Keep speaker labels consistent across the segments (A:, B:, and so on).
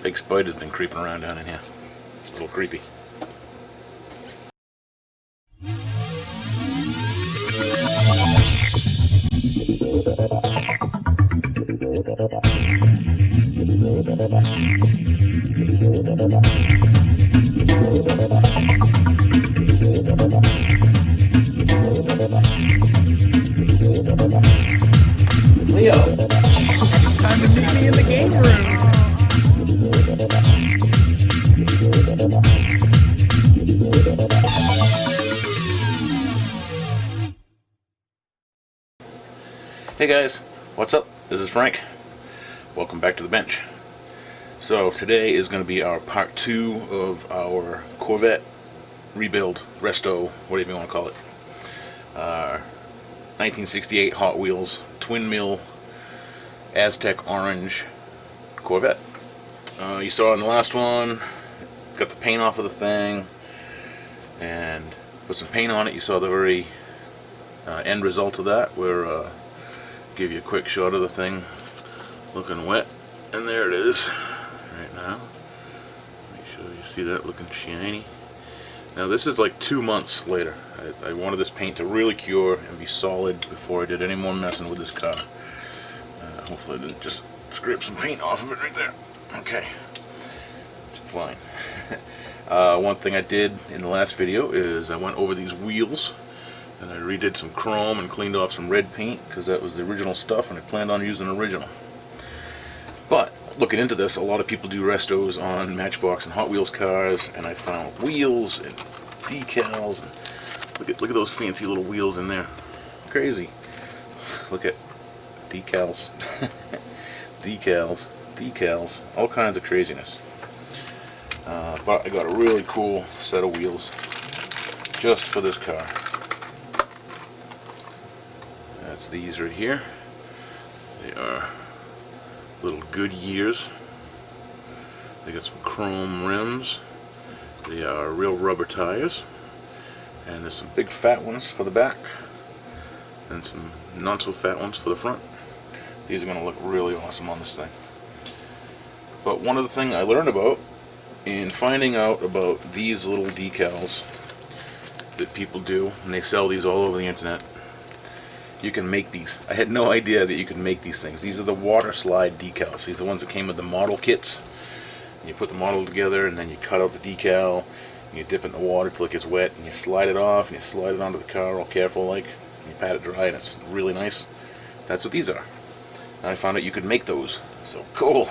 A: Big spider's been creeping around down in here. A little creepy.
B: Leo, it's time to meet me in the game room.
A: Hey guys, what's up? This is Frank. Welcome back to the bench. So today is going to be our part 2 of our Corvette rebuild, resto, whatever you want to call it. 1968 Hot Wheels Twinmill Aztec Orange Corvette. You saw in the last one, got the paint off of the thing and put some paint on it. You saw the very end result of that, where give you a quick shot of the thing looking wet, and there it is right now. Make sure you see that looking shiny. Now this is like 2 months later. I wanted this paint to really cure and be solid before I did any more messing with this car. Hopefully I didn't just scrape some paint off of it right there. Okay, it's fine. One thing I did in the last video is I went over these wheels and I redid some chrome and cleaned off some red paint because that was the original stuff and I planned on using original. But looking into this, a lot of people do restos on Matchbox and Hot Wheels cars, and I found wheels and decals. And look at those fancy little wheels in there. Crazy. Look at decals, decals, all kinds of craziness. But I got a really cool set of wheels just for this car. That's these right here. They are little Goodyears. They got some chrome rims. They are real rubber tires. And there's some big fat ones for the back and some not so fat ones for the front. These are going to look really awesome on this thing. But one of the things I learned about in finding out about these little decals that people do, and they sell these all over the internet, you can make these. I had no idea that you could make these things. These are the water slide decals. These are the ones that came with the model kits. And you put the model together and then you cut out the decal and you dip it in the water till it gets wet and you slide it off and you slide it onto the car all careful like, and you pat it dry and it's really nice. That's what these are. And I found out you could make those. So cool.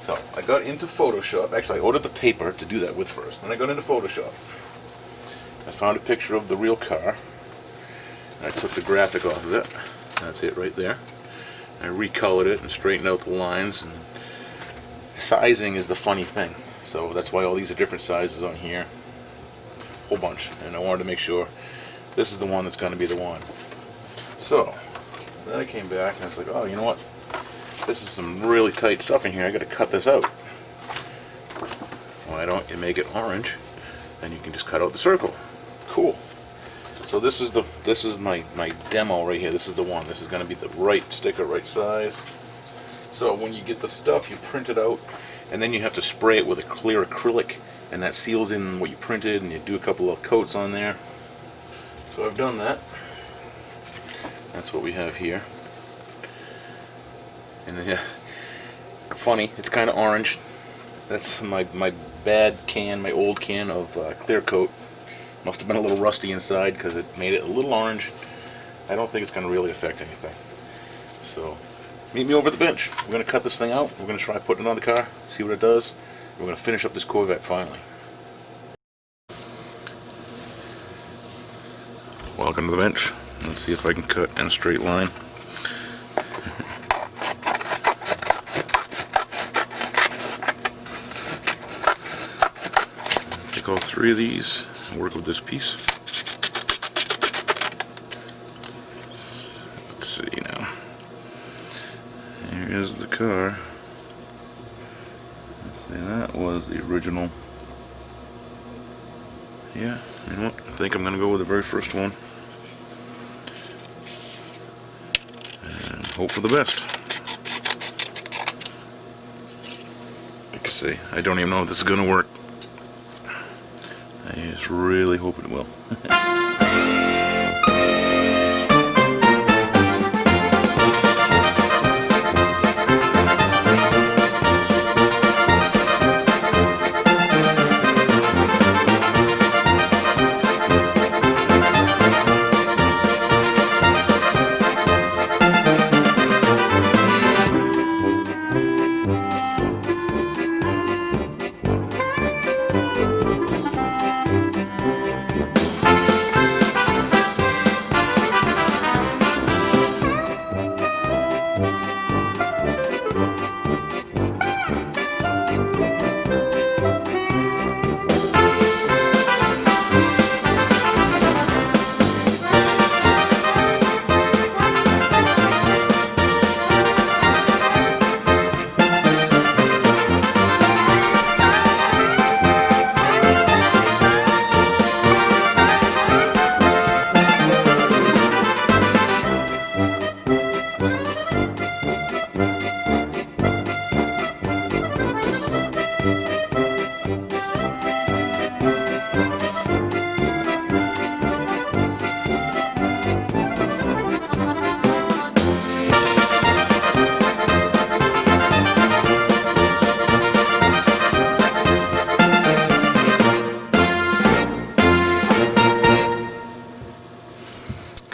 A: So I got into Photoshop. Actually, I ordered the paper to do that with first. Then I got into Photoshop. I found a picture of the real car. I took the graphic off of it. That's it right there. I recolored it and straightened out the lines. And sizing is the funny thing. So that's why all these are different sizes on here. A whole bunch. And I wanted to make sure this is the one that's going to be the one. So then I came back and I was like, oh, you know what? This is some really tight stuff in here. I got to cut this out. Why don't you make it orange? And you can just cut out the circle. Cool. So this is my demo right here. This is the one. This is going to be the right sticker, right size. So when you get the stuff, you print it out, and then you have to spray it with a clear acrylic, and that seals in what you printed, and you do a couple of coats on there. So I've done that. That's what we have here. And then, yeah, funny, it's kind of orange. That's my bad can, my old can of clear coat. Must have been a little rusty inside because it made it a little orange. I don't think it's going to really affect anything. So, meet me over at the bench. We're going to cut this thing out. We're going to try putting it on the car, see what it does. We're going to finish up this Corvette finally. Welcome to the bench. Let's see if I can cut in a straight line. Take all 3 of these. Work with this piece. Let's see now. Here is the car. Let's see, that was the original. Yeah, you know what? I think I'm going to go with the very first one. And hope for the best. Because see. I don't even know if this is going to work. I just really hope it will.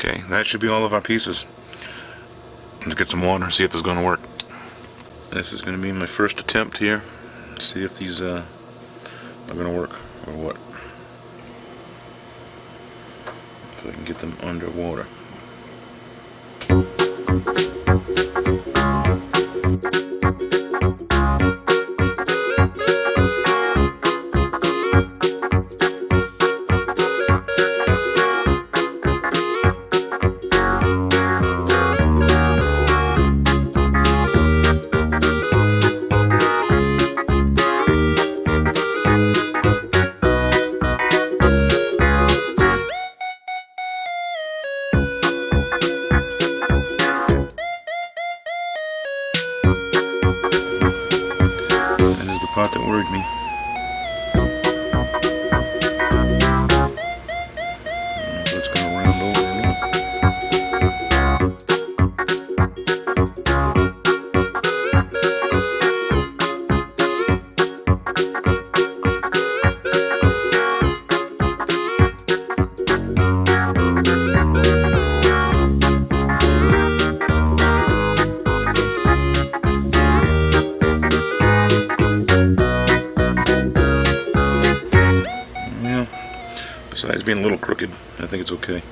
A: Okay, that should be all of our pieces. Let's get some water, see if this is going to work. This is going to be my first attempt here. See if these are going to work or what. If I can get them underwater. Part that worried me. It's going to round over a little. Besides being a little crooked, I think it's okay.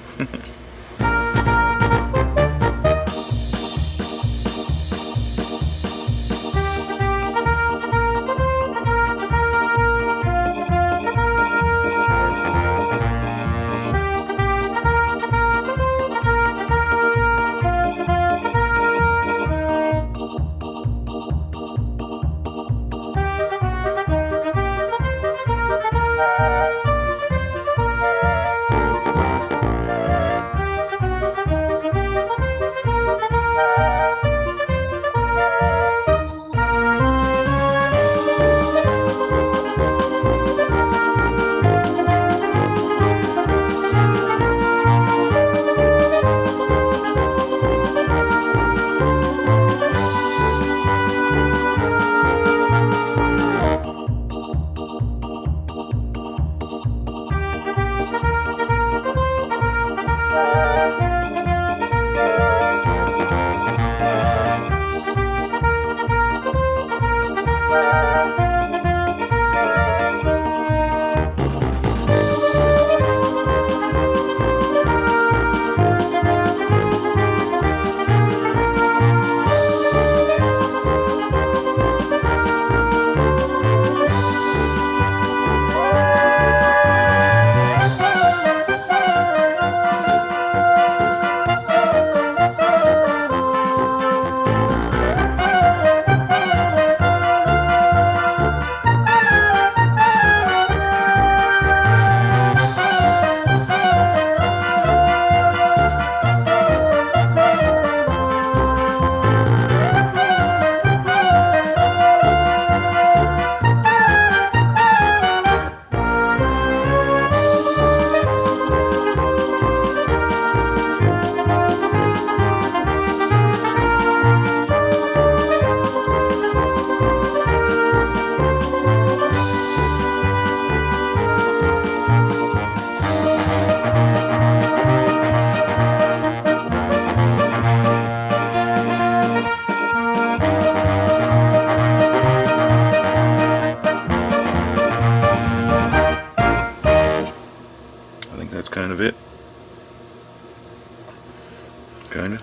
A: kinda.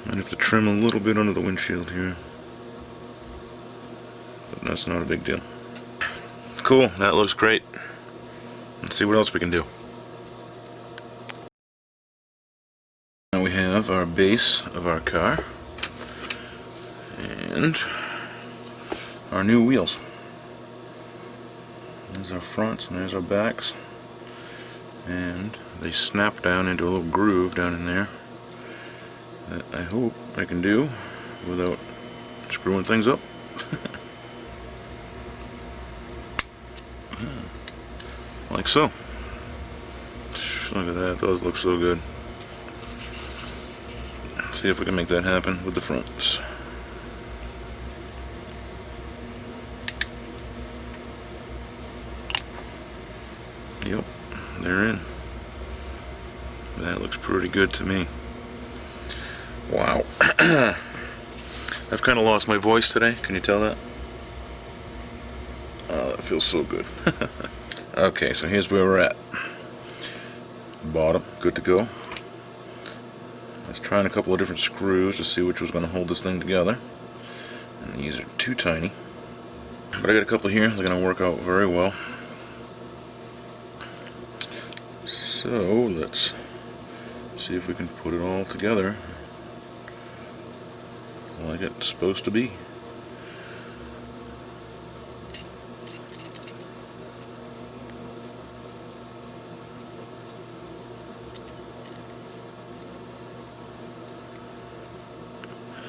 A: Might have to trim a little bit under the windshield here, but that's not a big deal. Cool, that looks great. Let's see what else we can do. Now we have our base of our car and our new wheels. There's our fronts and there's our backs, and they snap down into a little groove down in there that I hope I can do without screwing things up. Like so. Look at that, those look so good. Let's see if we can make that happen with the fronts. Yep, they're in. That looks pretty good to me. Wow. I've kind of lost my voice today. Can you tell that? Oh, that feels so good. Okay, so here's where we're at. Bottom, good to go. I was trying a couple of different screws to see which was going to hold this thing together. And these are too tiny. But I got a couple here. They're going to work out very well. So let's see if we can put it all together like it's supposed to be.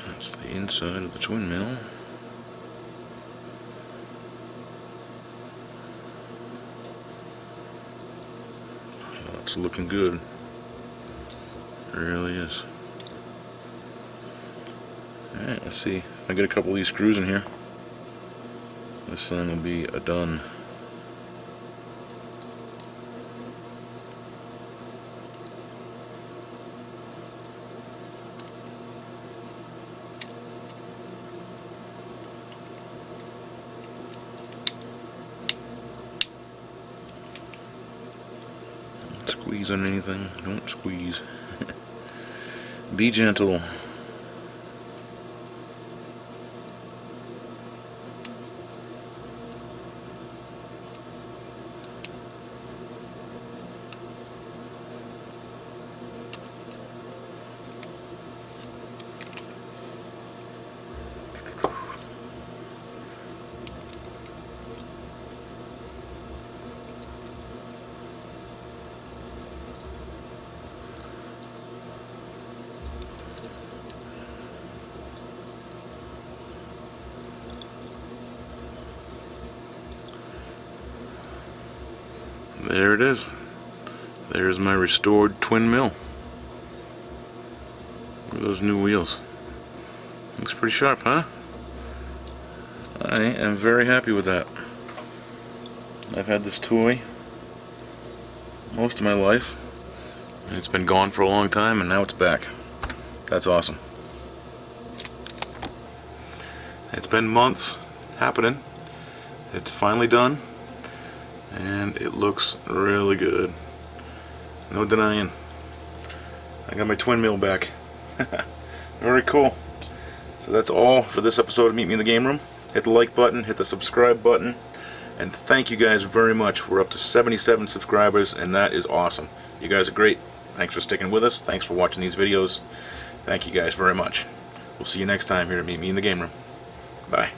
A: That's the inside of the twin mill. Oh, it's looking good. It really is. Alright, let's see. If I get a couple of these screws in here, this thing will be a done. Don't squeeze on anything. Don't squeeze. Be gentle. There it is. There's my restored twin mill with those new wheels. Looks pretty sharp, huh? I am very happy with that. I've had this toy most of my life. It's been gone for a long time, and now it's back. That's awesome. It's been months happening. It's finally done. And it looks really good. No denying. I got my twin mill back. Very cool. So that's all for this episode of Meet Me in the Game Room. Hit the like button, hit the subscribe button, and thank you guys very much. We're up to 77 subscribers, and that is awesome. You guys are great. Thanks for sticking with us. Thanks for watching these videos. Thank you guys very much. We'll see you next time here at Meet Me in the Game Room. Bye.